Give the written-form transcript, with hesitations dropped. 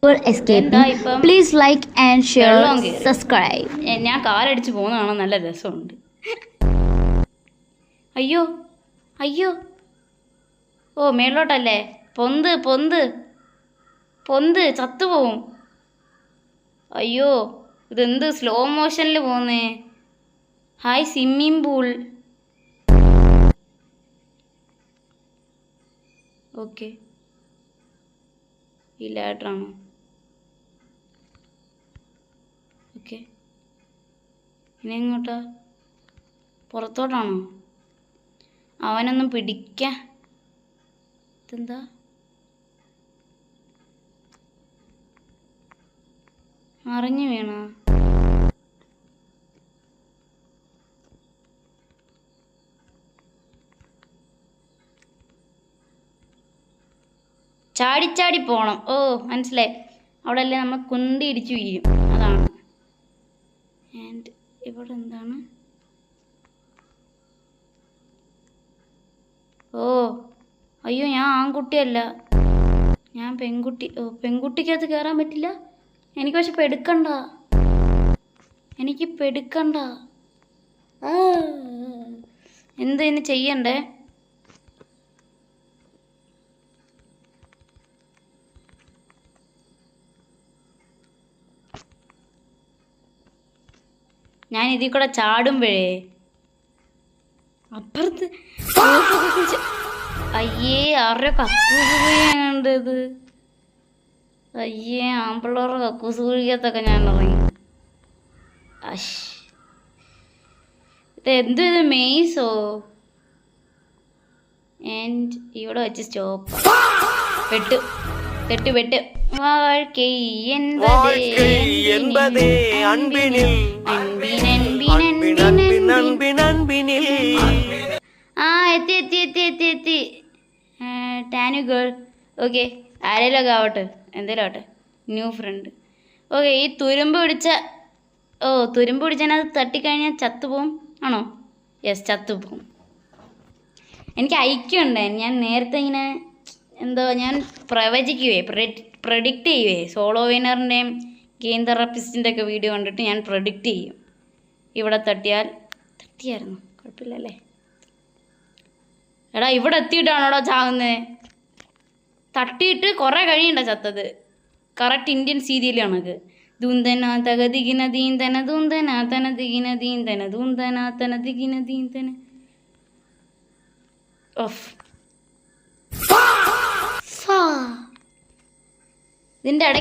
escaping. Please like and share, subscribe. ഞാൻ കാലടിച്ച് പോകുന്നതാണ് നല്ല രസമുണ്ട്. അയ്യോ അയ്യോ, ഓ മേലോട്ടല്ലേ, പൊന്ത് പൊന്ത് പൊന്ത്, ചത്തുപോവും. അയ്യോ, ഇതെന്ത് സ്ലോ മോഷനിൽ പോകുന്നേ. Hi swimming pool. ഓക്കെ, ഈ ലാഡറാണ്. ഓക്കെ, ഇനി എങ്ങോട്ടാ? പുറത്തോട്ടാണോ? അവനൊന്നും പിടിക്കാൻ. ഇതെന്താ? മറിഞ്ഞു വീണ. ചാടിച്ചാടി പോണം. ഓ മനസ്സിലായി, അവിടെ അല്ലേ നമ്മൾ കുന്തി ഇടിച്ചു വീഴും, അതാണ്. ആൻഡ് ഇവിടെ എന്താണ്? ഓ അയ്യോ, ഞാൻ ആൺകുട്ടിയല്ല, ഞാൻ പെൺകുട്ടി. ഓ, പെൺകുട്ടിക്കകത്ത് കയറാൻ പറ്റില്ല. എനിക്ക് പക്ഷെ പെടുക്കണ്ട, എനിക്ക് പെടുക്കണ്ട. എന്താ ഇന്ന് ചെയ്യണ്ടേ? ഞാൻ ഇതിൽ കൂടെ ചാടുമ്പോഴേ അപ്പുറത്ത് അയ്യേ, ആരുടെ കക്കൂസ് കുഴിയാണ്ടത്. അയ്യേ, ആമ്പിള്ളേരുടെ കക്കൂസ് കുഴിക്കത്തൊക്കെ ഞാൻ ഇറങ്ങി. അശ്, ഇതെന്ത്, ഇത് മെയ്സോ? ആൻഡ് ഇവിടെ വെച്ച് സ്റ്റോപ്പ്. വെട്ട് വെട്ട് വെട്ട്. வாழ்க்கை என்பதே அன்பினில். ആ എത്തി എത്തി എത്തി എത്തി എത്തി. ടാനു ഗേൾ. ഓക്കെ, ആരേലും ഒക്കെ ആവട്ടെ, എന്തേലും ആവട്ടെ. New front. ഓക്കെ, ഈ തുരുമ്പ് പിടിച്ചതിനകത്ത് തട്ടിക്കഴിഞ്ഞാൽ ചത്തുപോകും ആണോ? യെസ്, ചത്തുപോകും. എനിക്ക് ഐക്യമുണ്ട്. ഞാൻ നേരത്തെ ഇങ്ങനെ എന്തോ ഞാൻ പ്രഡിക്റ്റ് ചെയ്യുവേ. സോളോ വിന്നറിൻ്റെയും ഗെയിം തെറാപ്പിസ്റ്റിൻ്റെ ഒക്കെ വീഡിയോ കണ്ടിട്ട് ഞാൻ പ്രഡിക്റ്റ് ചെയ്യും. ഇവിടെ തട്ടിയായിരുന്നു, കുഴപ്പമില്ലല്ലേ. എടാ, ഇവിടെ എത്തിയിട്ടാണോടാ ചാകുന്നത്? തട്ടിയിട്ട് കുറേ കഴിയണ്ട ചത്തത്. Correct Indian സീരിയലാണത്. ദൂന്തന തകതികിന ദീന്തന ദൂന്തന തന ദികിന ദീന്തന ദൂന്തന തന ദികിന ദീന്തന. ഓഫ്, ഇതിൻ്റെ ഇടയ്ക്ക്